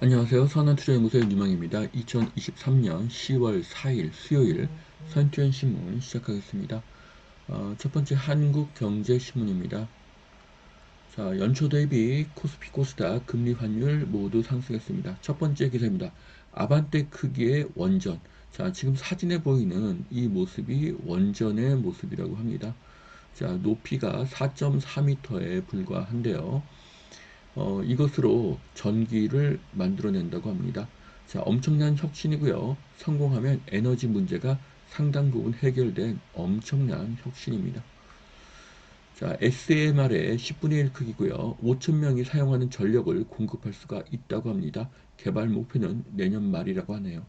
안녕하세요. 선한투자연구소의 유망입니다. 2023년 10월 4일 수요일 선투연신문 시작하겠습니다. 첫 번째 한국경제신문입니다. 자, 연초 대비 코스피 코스닥 금리 환율 모두 상승했습니다. 첫 번째 기사입니다. 아반떼 크기의 원전. 자, 지금 사진에 보이는 이 모습이 원전의 모습이라고 합니다. 자, 높이가 4.4m에 불과한데요. 이것으로 전기를 만들어낸다고 합니다. 자, 엄청난 혁신이고요. 성공하면 에너지 문제가 상당 부분 해결된 엄청난 혁신입니다. 자, SMR의 10분의 1 크기고요. 5,000명이 사용하는 전력을 공급할 수가 있다고 합니다. 개발 목표는 내년 말이라고 하네요.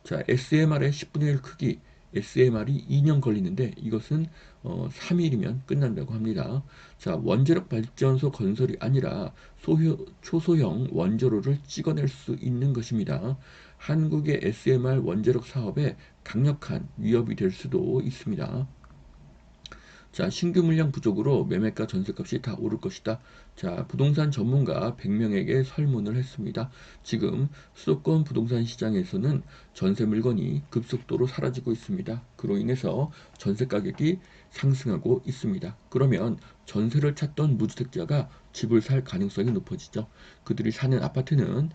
자, SMR의 10분의 1 크기, SMR이 2년 걸리는데 이것은 3일이면 끝난다고 합니다. 자, 원자력 발전소 건설이 아니라 초소형 원자로를 찍어낼 수 있는 것입니다. 한국의 SMR 원자력 사업에 강력한 위협이 될 수도 있습니다. 자, 신규 물량 부족으로 매매가 전세값이 다 오를 것이다. 자, 부동산 전문가 100명에게 설문을 했습니다. 지금 수도권 부동산 시장에서는 전세 물건이 급속도로 사라지고 있습니다. 그로 인해서 전세 가격이 상승하고 있습니다. 그러면 전세를 찾던 무주택자가 집을 살 가능성이 높아지죠. 그들이 사는 아파트는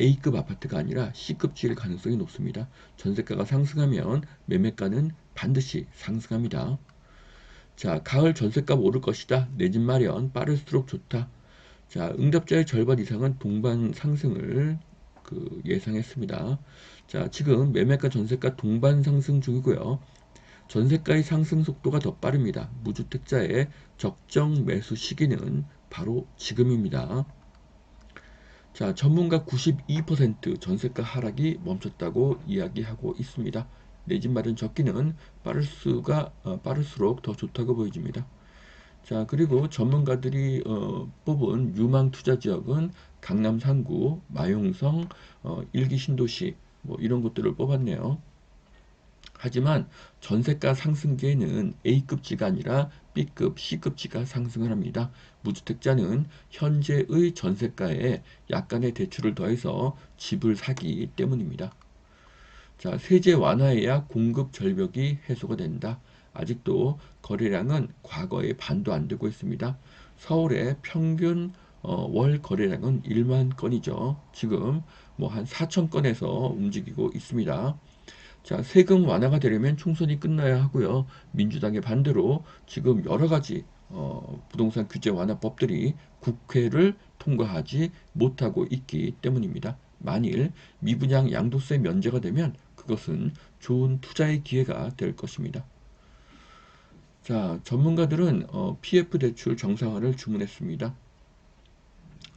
A급 아파트가 아니라 C급지일 가능성이 높습니다. 전세가가 상승하면 매매가는 반드시 상승합니다. 자, 가을 전셋값 오를 것이다. 내 집 마련 빠를수록 좋다. 자, 응답자의 절반 이상은 동반 상승을 예상했습니다. 자, 지금 매매가 전세가 동반 상승 중이고요. 전세가의 상승 속도가 더 빠릅니다. 무주택자의 적정 매수 시기는 바로 지금입니다. 자, 전문가 92% 전세가 하락이 멈췄다고 이야기하고 있습니다. 내 집 마련 적기는 빠를수록 더 좋다고 보여집니다. 자, 그리고 전문가들이 뽑은 유망 투자 지역은 강남 3구, 마용성, 일기 신도시 뭐 이런 곳들을 뽑았네요. 하지만 전세가 상승기에는 A급지가 아니라 B급, C급지가 상승을 합니다. 무주택자는 현재의 전세가에 약간의 대출을 더해서 집을 사기 때문입니다. 자, 세제 완화해야 공급 절벽이 해소가 된다. 아직도 거래량은 과거의 반도 안 되고 있습니다. 서울의 평균 월 거래량은 1만 건이죠. 지금 뭐 한 4천 건에서 움직이고 있습니다. 자, 세금 완화가 되려면 총선이 끝나야 하고요. 민주당의 반대로 지금 여러 가지 부동산 규제 완화법들이 국회를 통과하지 못하고 있기 때문입니다. 만일 미분양 양도세 면제가 되면 그것은 좋은 투자의 기회가 될 것입니다. 자, 전문가들은 PF 대출 정상화를 주문했습니다.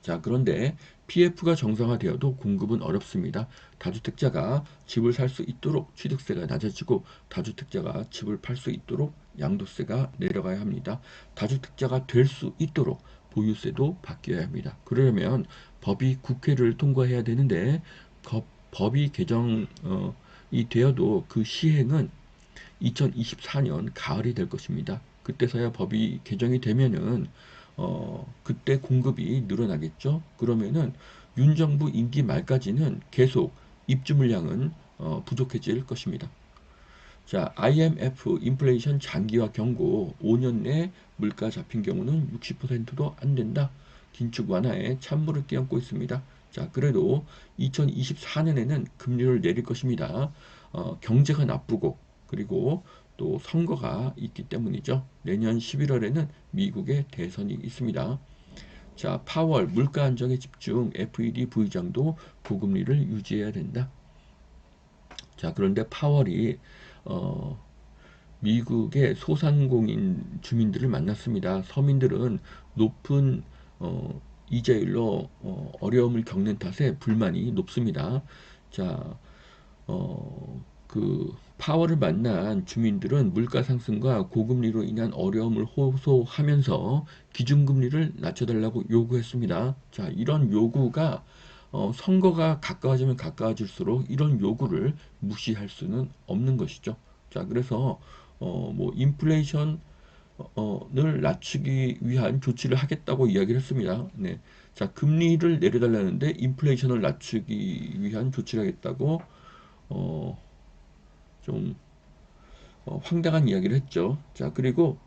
자, 그런데 PF가 정상화되어도 공급은 어렵습니다. 다주택자가 집을 살 수 있도록 취득세가 낮아지고 다주택자가 집을 팔 수 있도록 양도세가 내려가야 합니다. 다주택자가 될 수 있도록 보유세도 바뀌어야 합니다. 그러려면 법이 국회를 통과해야 되는데 법이 개정이 되어도 그 시행은 2024년 가을이 될 것입니다. 그때서야 법이 개정이 되면은 그때 공급이 늘어나겠죠. 그러면은 윤 정부 임기 말까지는 계속 입주 물량은 부족해질 것입니다. 자, IMF 인플레이션 장기화 경고 5년 내 물가 잡힌 경우는 60%도 안 된다. 긴축 완화에 찬물을 끼얹고 있습니다. 자, 그래도 2024년에는 금리를 내릴 것입니다. 경제가 나쁘고 그리고 또 선거가 있기 때문이죠. 내년 11월에는 미국의 대선이 있습니다. 자, 파월 물가 안정에 집중 FED 부의장도 고금리를 유지해야 된다. 자, 그런데 파월이 어, 미국의 소상공인 주민들을 만났습니다. 서민들은 높은 이자율로 어려움을 겪는 탓에 불만이 높습니다. 자, 파월을 만난 주민들은 물가 상승과 고금리로 인한 어려움을 호소하면서 기준금리를 낮춰달라고 요구했습니다. 자, 이런 요구가 선거가 가까워지면 가까워질수록 이런 요구를 무시할 수는 없는 것이죠. 자, 그래서 뭐 인플레이션 를 낮추기 위한 조치를 하겠다고 이야기를 했습니다. 네. 자, 금리를 내려달라는데 인플레이션을 낮추기 위한 조치를 하겠다고 어, 좀 황당한 이야기를 했죠. 자, 그리고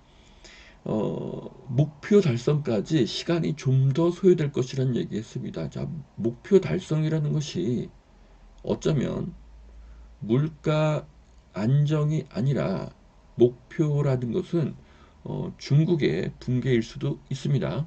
목표 달성까지 시간이 좀 더 소요될 것이라는 얘기했습니다. 자, 목표 달성이라는 것이 어쩌면 물가 안정이 아니라 목표라는 것은 중국의 붕괴일 수도 있습니다.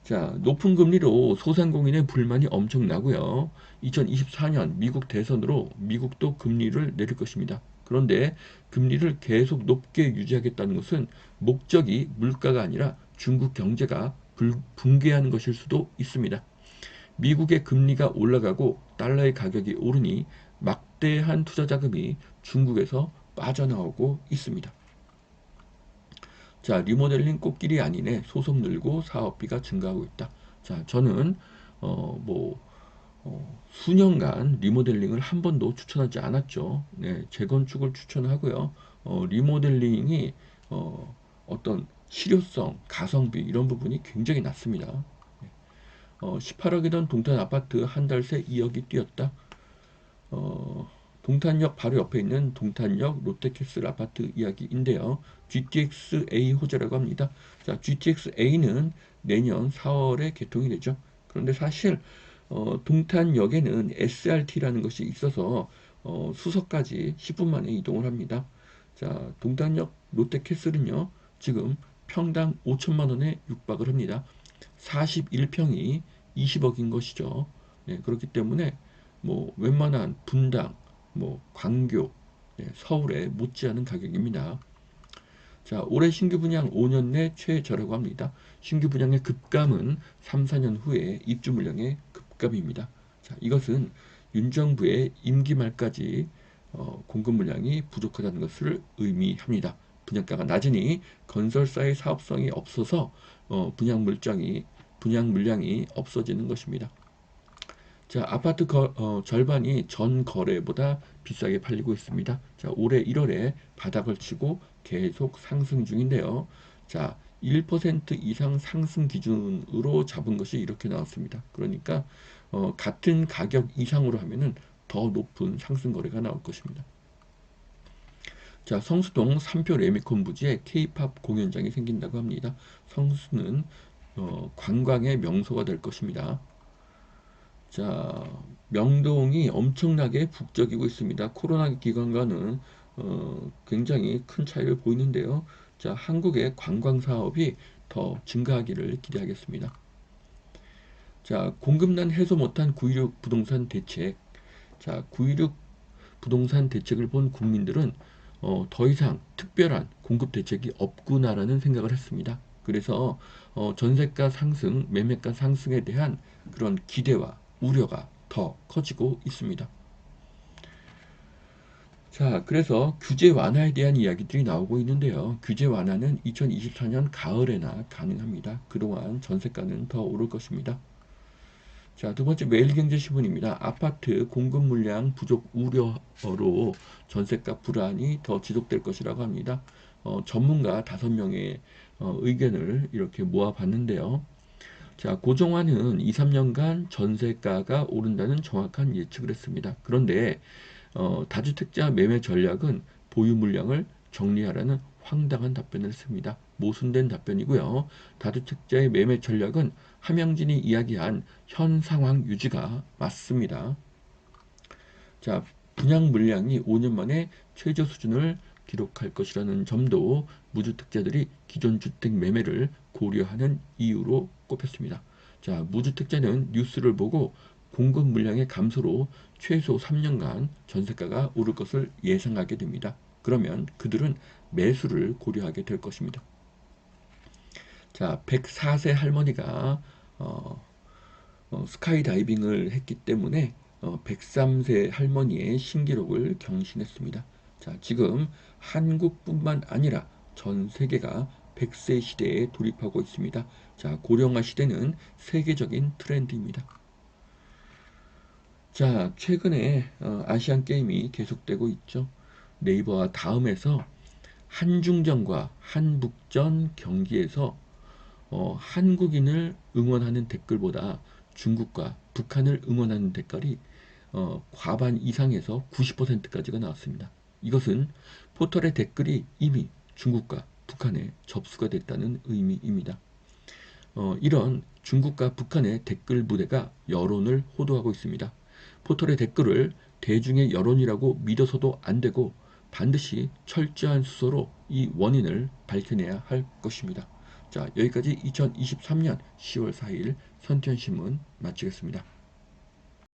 자, 높은 금리로 소상공인의 불만이 엄청나고요. 2024년 미국 대선으로 미국도 금리를 내릴 것입니다. 그런데 금리를 계속 높게 유지하겠다는 것은 목적이 물가가 아니라 중국 경제가 붕괴하는 것일 수도 있습니다. 미국의 금리가 올라가고 달러의 가격이 오르니 막대한 투자 자금이 중국에서 빠져나오고 있습니다. 자, 리모델링 꽃길이 아니네. 소송 늘고 사업비가 증가하고 있다. 자, 저는 뭐 수년간 리모델링을 한 번도 추천하지 않았죠. 네, 재건축을 추천하고요. 리모델링이 어떤 실효성, 가성비 이런 부분이 굉장히 낮습니다. 18억이던 동탄 아파트 한 달 새 2억이 뛰었다. 동탄역 바로 옆에 있는 동탄역 롯데캐슬 아파트 이야기인데요. GTX-A 호재라고 합니다. 자, GTX-A는 내년 4월에 개통이 되죠. 그런데 사실 동탄역에는 SRT라는 것이 있어서 수서까지 10분 만에 이동을 합니다. 자, 동탄역 롯데캐슬은요, 지금 평당 5천만 원에 육박을 합니다. 41평이 20억인 것이죠. 네, 그렇기 때문에 뭐 웬만한 분당, 뭐 광교, 네, 서울에 못지않은 가격입니다. 자, 올해 신규 분양 5년 내 최저라고 합니다. 신규 분양의 급감은 3, 4년 후에 입주 물량의 급감입니다. 자, 이것은 윤 정부의 임기 말까지 공급 물량이 부족하다는 것을 의미합니다. 분양가가 낮으니 건설사의 사업성이 없어서 분양 물량이 없어지는 것입니다. 자, 아파트 절반이 전 거래보다 비싸게 팔리고 있습니다. 자, 올해 1월에 바닥을 치고 계속 상승 중인데요. 자, 1% 이상 상승 기준으로 잡은 것이 이렇게 나왔습니다. 그러니까 같은 가격 이상으로 하면은 더 높은 상승 거래가 나올 것입니다. 자, 성수동 3표 레미콘 부지에 K-팝 공연장이 생긴다고 합니다. 성수는 관광의 명소가 될 것입니다. 자, 명동이 엄청나게 북적이고 있습니다. 코로나 기간과는 굉장히 큰 차이를 보이는데요. 자, 한국의 관광 사업이 더 증가하기를 기대하겠습니다. 자, 공급난 해소 못한 916 부동산 대책. 자, 916 부동산 대책을 본 국민들은 더 이상 특별한 공급 대책이 없구나라는 생각을 했습니다. 그래서 전세가 상승, 매매가 상승에 대한 그런 기대와 우려가 더 커지고 있습니다. 자, 그래서 규제 완화에 대한 이야기들이 나오고 있는데요. 규제 완화는 2024년 가을에나 가능합니다. 그동안 전세가는 더 오를 것입니다. 자, 두 번째 매일경제신문입니다. 아파트 공급 물량 부족 우려로 전세가 불안이 더 지속될 것이라고 합니다. 전문가 5명의 의견을 이렇게 모아봤는데요. 자, 고종환은 2, 3년간 전세가가 오른다는 정확한 예측을 했습니다. 그런데 다주택자 매매 전략은 보유 물량을 정리하라는 황당한 답변을 했습니다. 모순된 답변이고요. 다주택자의 매매 전략은 함영진이 이야기한 현 상황 유지가 맞습니다. 자, 분양 물량이 5년 만에 최저 수준을 기록할 것이라는 점도 무주택자들이 기존 주택 매매를 고려하는 이유로 꼽혔습니다. 자, 무주택자는 뉴스를 보고 공급 물량의 감소로 최소 3년간 전세가가 오를 것을 예상하게 됩니다. 그러면 그들은 매수를 고려하게 될 것입니다. 자, 104세 할머니가 스카이다이빙을 했기 때문에 103세 할머니의 신기록을 경신했습니다. 자, 지금 한국뿐만 아니라 전 세계가 100세 시대에 돌입하고 있습니다. 자, 고령화 시대는 세계적인 트렌드입니다. 자, 최근에 아시안 게임이 계속되고 있죠. 네이버와 다음에서 한중전과 한북전 경기에서 한국인을 응원하는 댓글보다 중국과 북한을 응원하는 댓글이 과반 이상에서 90%까지가 나왔습니다. 이것은 포털의 댓글이 이미 중국과 북한에 접수가 됐다는 의미입니다. 이런 중국과 북한의 댓글 부대가 여론을 호도하고 있습니다. 포털의 댓글을 대중의 여론이라고 믿어서도 안 되고 반드시 철저한 수소로 이 원인을 밝혀내야 할 것입니다. 자, 여기까지 2023년 10월 4일 선티현신문 마치겠습니다.